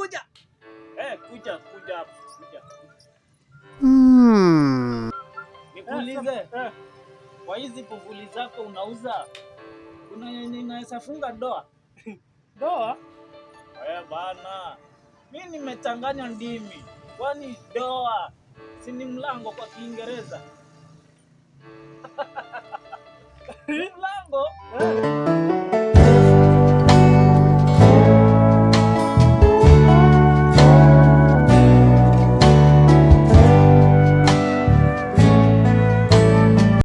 kuja. Kuja. Nikuulize. Kwa hizi kufuli zako unauza? Kuna yenye inaweza funga doa? Doa? Bana. Mimi nimechanganya ndimi. Kwani doa si ni mlango kwa Kiingereza? Mlango?